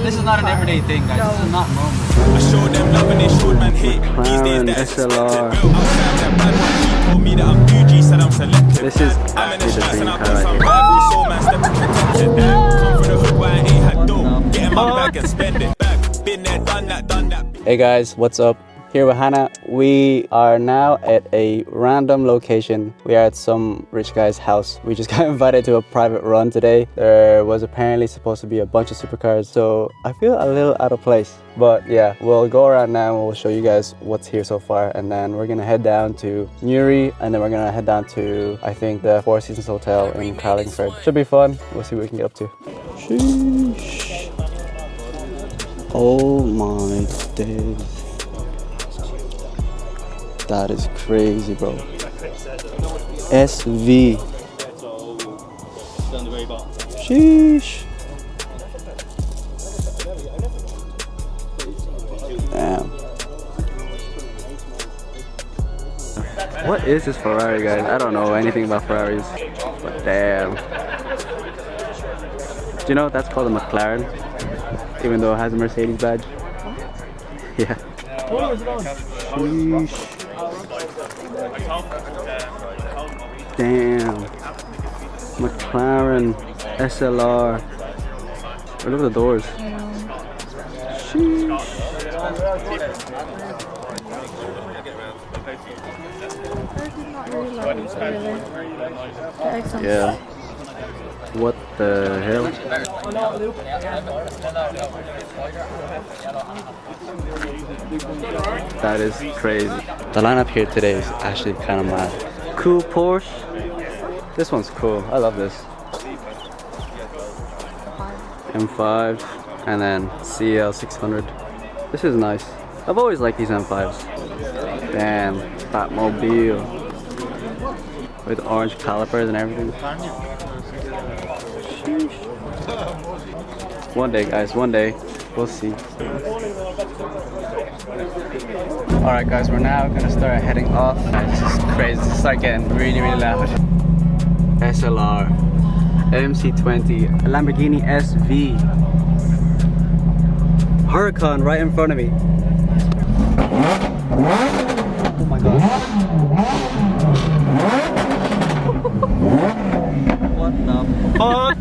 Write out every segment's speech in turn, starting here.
This is not an everyday thing, guys. This is not normal. I showed them love and they showed man hate. McLaren SLR. Told me that I'm UG, said I'm selective. This is I'm in the actually the streets dream and I car got right some here. rivals, so man stepping protected. Come from the hood where I ain't had dough. Get in my bag and spend it back. Been there, done that. Hey guys, what's up? Here with Hannah. We are now at a random location. We are at some rich guy's house. We just got invited to a private run today. There was apparently supposed to be a bunch of supercars, so I feel a little out of place. But yeah, we'll go around now and we'll show you guys what's here so far, and then we're gonna head down to Newry, and then we're gonna head down to, I think, the Four Seasons Hotel in Carlingford. Should be fun. We'll see what we can get up to. Sheesh. Oh my days. That is crazy, bro. SV. Sheesh. Damn. What is this Ferrari, guys? I don't know anything about Ferraris, but damn. Do you know that's called a McLaren? Even though it has a Mercedes badge? Yeah. Sheesh. Damn. McLaren SLR. Oh, look at the doors. Sheesh. Yeah. What the hell? That is crazy. The lineup here today is actually kind of mad. Cool Porsche. This one's cool. I love this. M5 and then CL600. This is nice. I've always liked these M5s. Damn, Batmobile with orange calipers and everything. Sheesh. One day, guys, one day. We'll see. Alright guys, we're now gonna start heading off. This is crazy. This is like getting really loud. SLR, MC20, Lamborghini SV, Huracan right in front of me. Oh my god. What the fuck?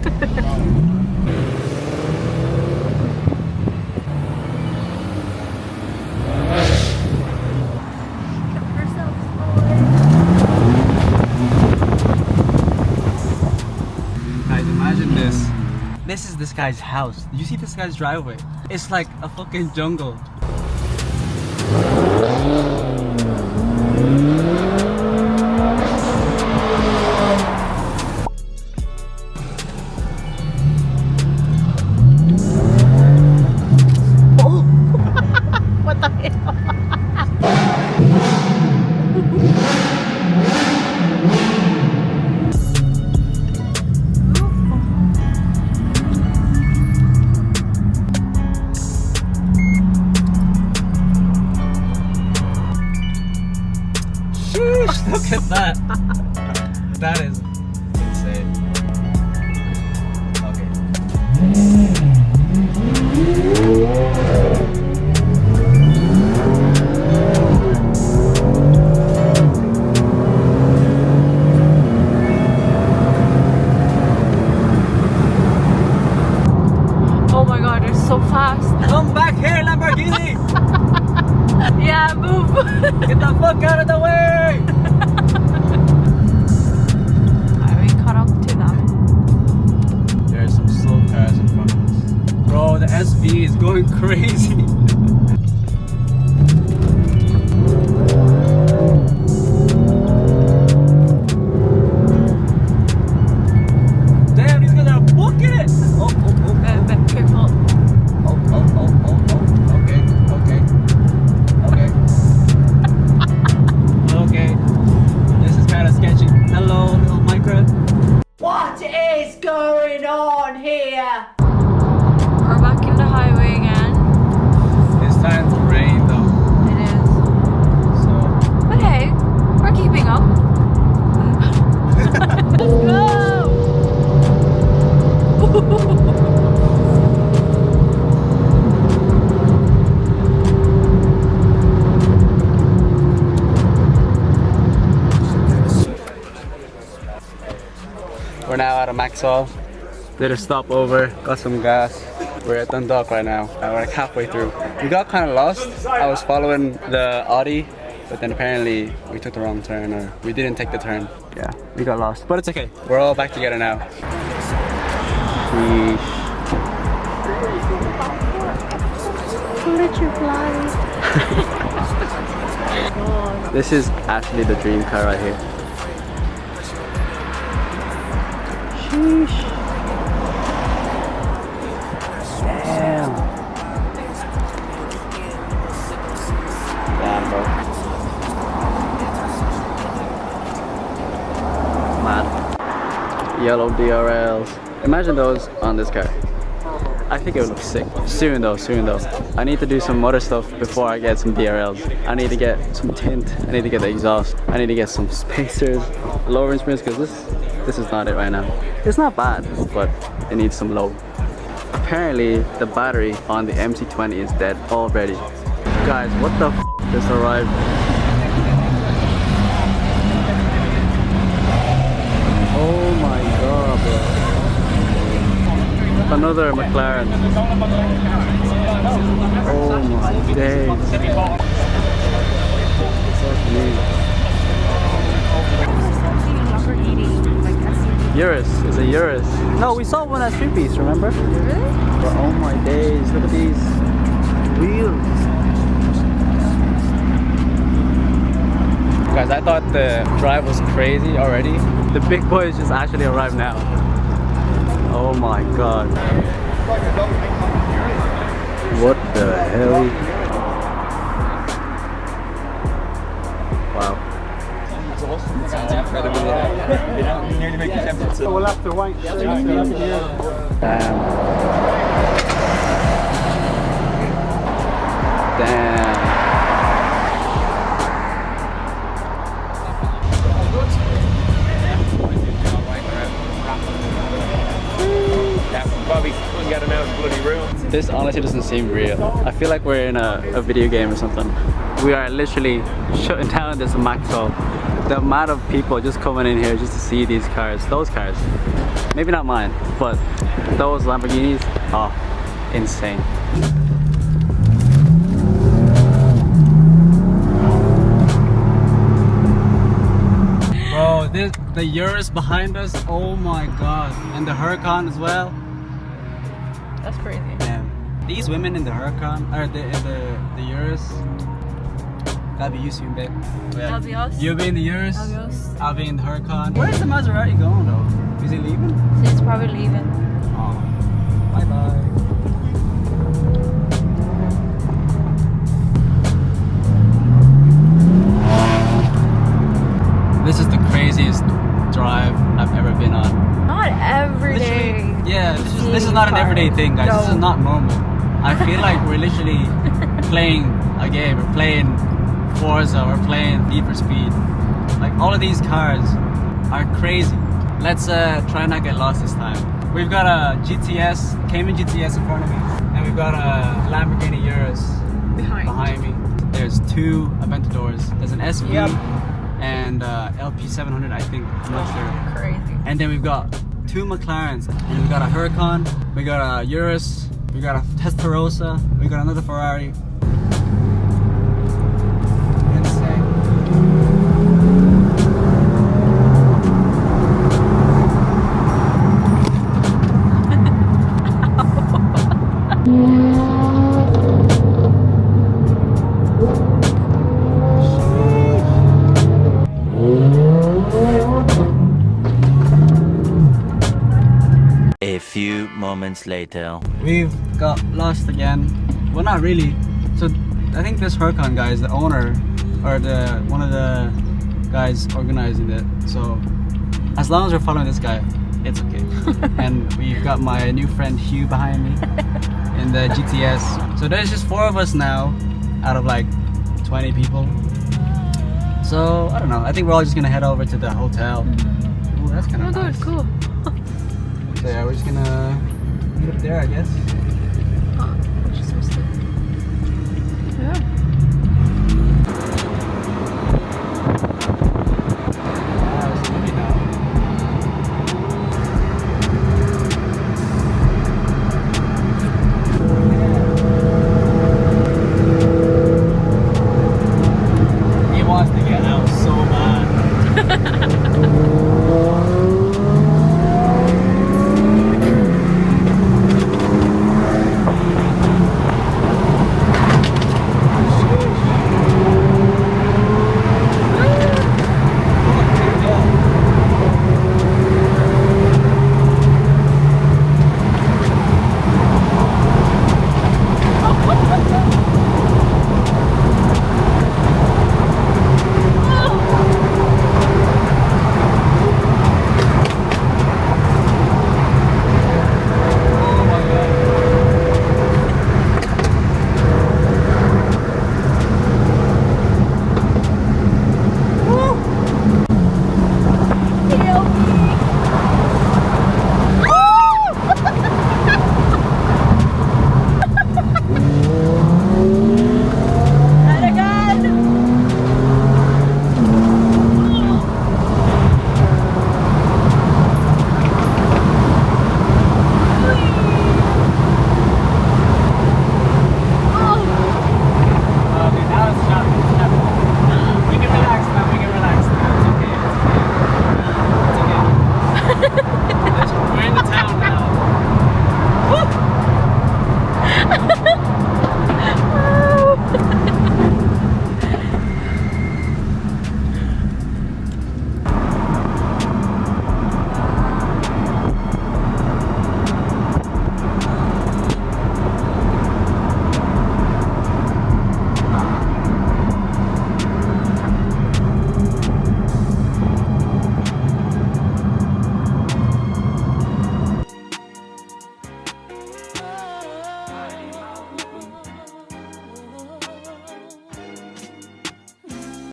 This is this guy's house. You see this guy's driveway? It's like a fucking jungle. Oh! What the hell? Look at that. That is insane. Okay. Oh my god, it's so fast. Come back here, Lamborghini! Yeah, move. Get the fuck out of the way! We caught up to them. There's some slow cars in front of us. Bro, the SV is going crazy. Damn, he's gonna book it! Oh. Careful. Okay. This is kind of sketchy. Hello, little micro. What is going on here? We're back in the highway again. Maxwell. Did a stopover, got some gas. We're at Dundalk right now. We're like halfway through. We got kind of lost. I was following the Audi, but then apparently we took the wrong turn, or we didn't take the turn. Yeah, we got lost, but it's okay. We're all back together now. Sheesh. This is actually the dream car right here. Sheesh. Damn. Damn, bro. Mad. Yellow DRLs. Imagine those on this car. I think it would look sick. Soon though. I need to do some other stuff before I get some DRLs. I need to get some tint. I need to get the exhaust. I need to get some spacers, lowering springs, because this is not it right now. It's not bad, but it needs some low. Apparently the battery on the MC20 is dead already. Guys, what the f just arrived? Oh my god, bro. Another McLaren. Oh my days. Urus, it's a Urus. No, we saw one at 3-piece, remember? Really? But oh my days, look at these wheels. Guys, I thought the drive was crazy already. The big boys just actually arrived now. Oh my god. What the hell? Wow. We'll have to wait. Damn. This honestly doesn't seem real. I feel like we're in a video game or something. We are literally shutting down this Maxwell. The amount of people just coming in here just to see these cars, those cars. Maybe not mine, but those Lamborghinis, oh, insane. Bro, the Urus behind us, oh my god. And the Huracan as well. That's crazy. Damn. These women in the Huracan, or the Urus, that'd be you soon, babe. That'll be us. You'll be in the Urus, That'll be us. I'll be in the Huracan. Where's the Maserati going though? Is he leaving? He's probably leaving. Oh, bye bye. This is the craziest drive I've ever been on. Not every day. Yeah, this is not an everyday thing, guys. No. This is not normal. I feel like we're literally playing a game. We're playing Forza, we're playing Need for Speed. Like, all of these cars are crazy. Let's try not get lost this time. We've got a GTS, Cayman GTS in front of me, and we've got a Lamborghini Urus behind me. There's two Aventadors. There's an SV and LP700, I think. I'm not sure. Crazy. And then we've got two McLarens. And we got a Huracan, we got a Urus, we got a Testarossa, we got another Ferrari. A few moments later. We've got lost again. Well, not really. So I think this Huracan guy is the owner, or one of the guys organizing it. So as long as we're following this guy, it's okay. And we've got my new friend Hugh behind me in the GTS. So there's just 4 of us now out of like 20 people. So I don't know. I think we're all just gonna head over to the hotel. Ooh, that's kind of nice. Cool. So yeah, we're just gonna meet up there, I guess.